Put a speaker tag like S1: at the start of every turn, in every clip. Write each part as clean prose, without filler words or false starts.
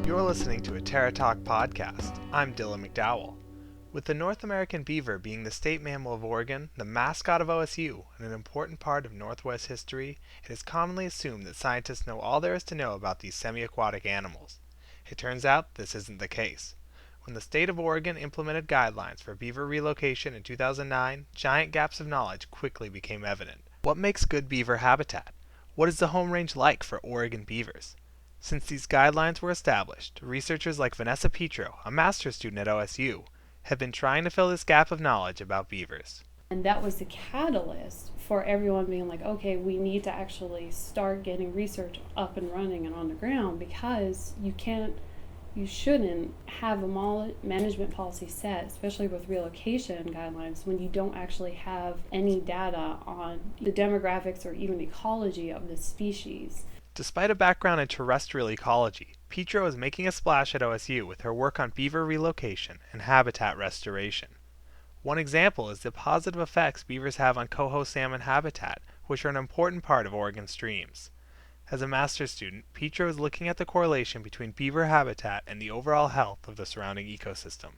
S1: You're listening to a Terra Talk podcast. I'm Dylan McDowell. With the North American beaver being the state mammal of Oregon, the mascot of OSU, and an important part of Northwest history, it is commonly assumed that scientists know all there is to know about these semi-aquatic animals. It turns out this isn't the case. When the state of Oregon implemented guidelines for beaver relocation in 2009, giant gaps of knowledge quickly became evident. What makes good beaver habitat? What is the home range like for Oregon beavers? Since these guidelines were established, researchers like Vanessa Petro, a master's student at OSU, have been trying to fill this gap of knowledge about beavers.
S2: And that was the catalyst for everyone being like, okay, we need to actually start getting research up and running and on the ground, because you shouldn't have a management policy set, especially with relocation guidelines, when you don't actually have any data on the demographics or even ecology of the species.
S1: Despite a background in terrestrial ecology, Petro is making a splash at OSU with her work on beaver relocation and habitat restoration. One example is the positive effects beavers have on coho salmon habitat, which are an important part of Oregon streams. As a master's student, Petro is looking at the correlation between beaver habitat and the overall health of the surrounding ecosystem.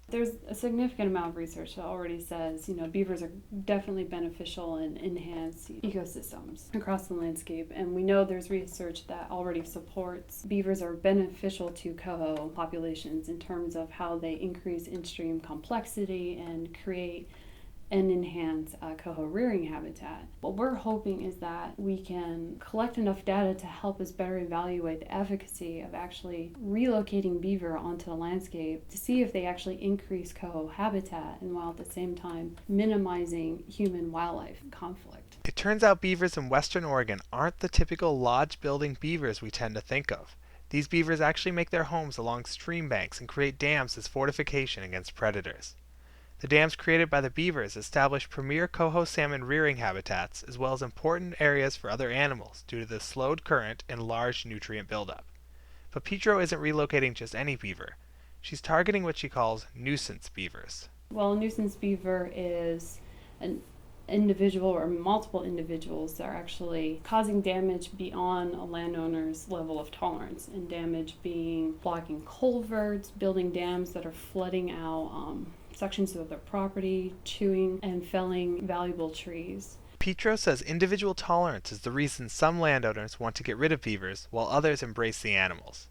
S2: There's a significant amount of research that already says, beavers are definitely beneficial and enhance ecosystems across the landscape. And we know there's research that already supports beavers are beneficial to coho populations in terms of how they increase in-stream complexity and create and enhance coho rearing habitat. What we're hoping is that we can collect enough data to help us better evaluate the efficacy of actually relocating beaver onto the landscape to see if they actually increase coho habitat, and while at the same time minimizing human-wildlife conflict.
S1: It turns out beavers in western Oregon aren't the typical lodge-building beavers we tend to think of. These beavers actually make their homes along stream banks and create dams as fortification against predators. The dams created by the beavers establish premier coho salmon rearing habitats, as well as important areas for other animals due to the slowed current and large nutrient buildup. But Petro isn't relocating just any beaver. She's targeting what she calls nuisance beavers.
S2: Well, a nuisance beaver is an individual or multiple individuals that are actually causing damage beyond a landowner's level of tolerance, and damage being blocking culverts, building dams that are flooding out sections of their property, chewing and felling valuable trees.
S1: Petro says individual tolerance is the reason some landowners want to get rid of beavers while others embrace the animals.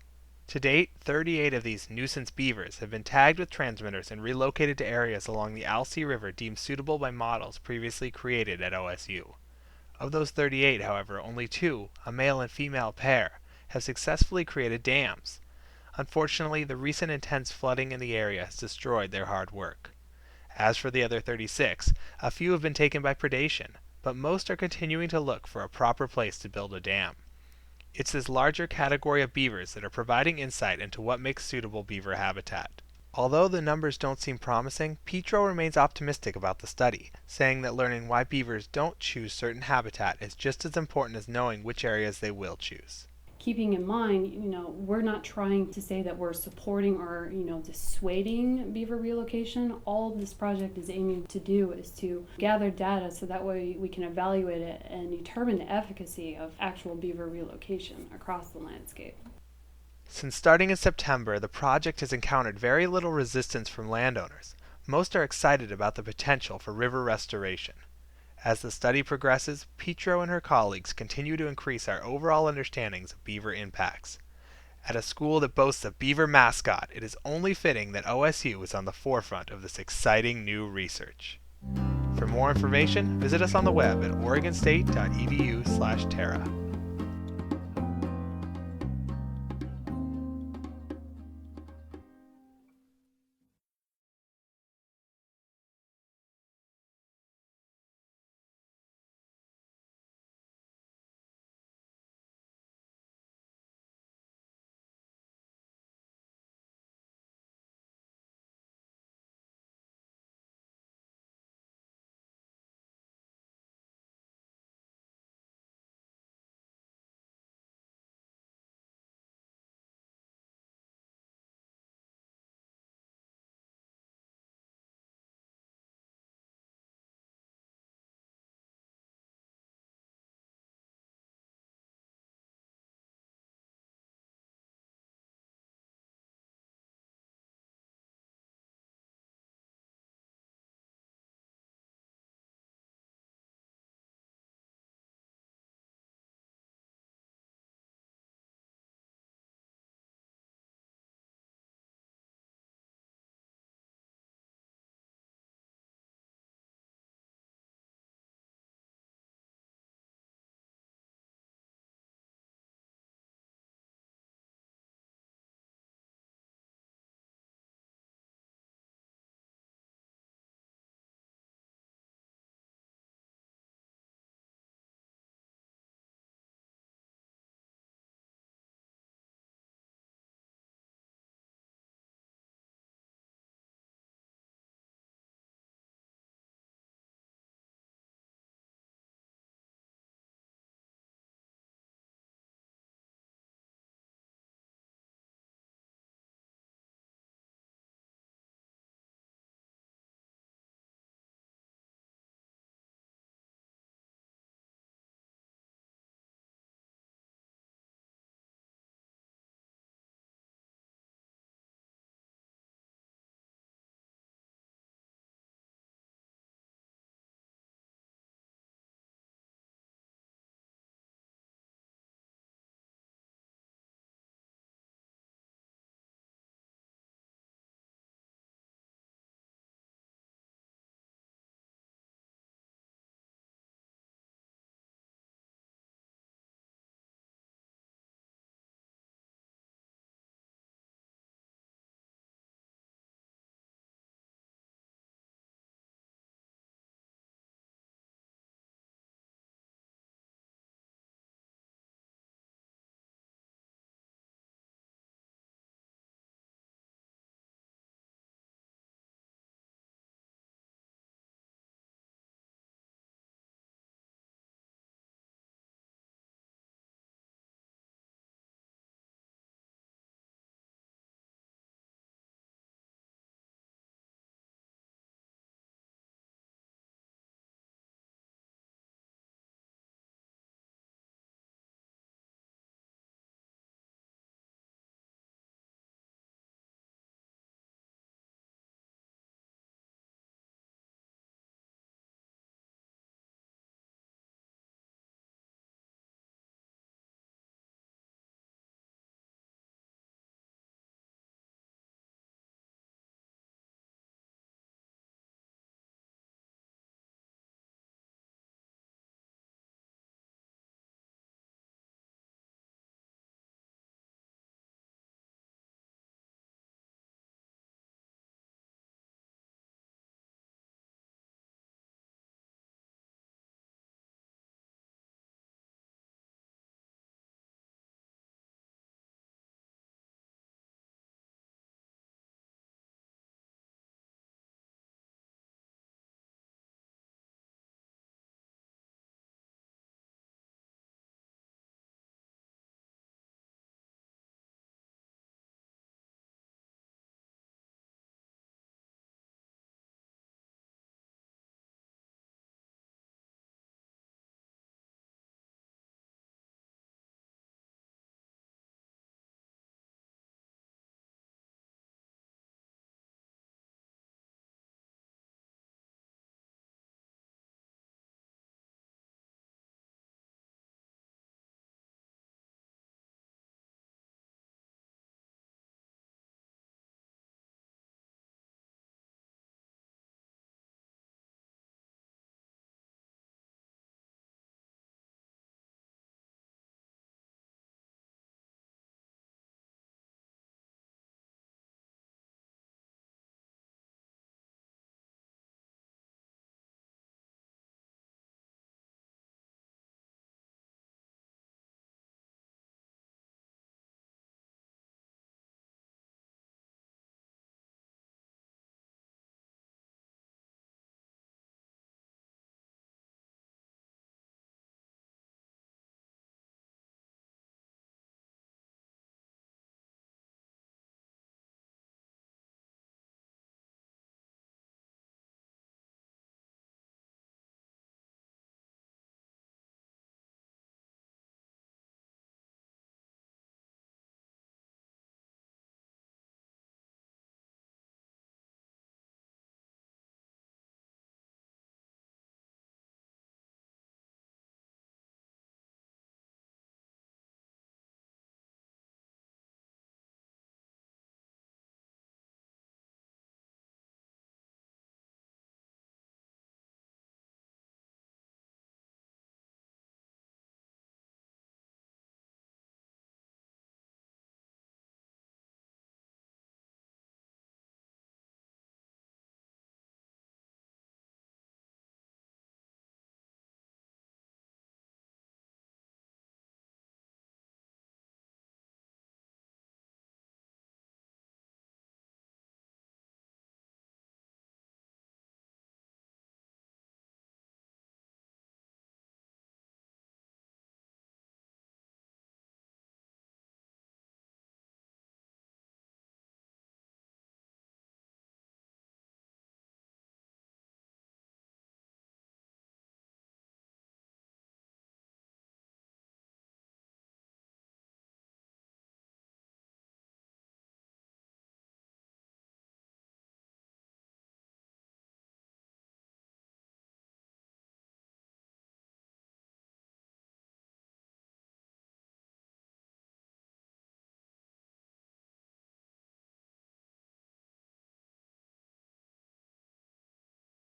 S1: To date, 38 of these nuisance beavers have been tagged with transmitters and relocated to areas along the Alsea River deemed suitable by models previously created at OSU. Of those 38, however, only 2, a male and female pair, have successfully created dams. Unfortunately, the recent intense flooding in the area has destroyed their hard work. As for the other 36, a few have been taken by predation, but most are continuing to look for a proper place to build a dam. It's this larger category of beavers that are providing insight into what makes suitable beaver habitat. Although the numbers don't seem promising, Petro remains optimistic about the study, saying that learning why beavers don't choose certain habitat is just as important as knowing which areas they will choose.
S2: Keeping in mind, we're not trying to say that we're supporting or, dissuading beaver relocation. All this project is aiming to do is to gather data so that way we can evaluate it and determine the efficacy of actual beaver relocation across the landscape.
S1: Since starting in September, the project has encountered very little resistance from landowners. Most are excited about the potential for river restoration. As the study progresses, Petro and her colleagues continue to increase our overall understandings of beaver impacts. At a school that boasts a beaver mascot, it is only fitting that OSU is on the forefront of this exciting new research. For more information, visit us on the web at oregonstate.edu/terra.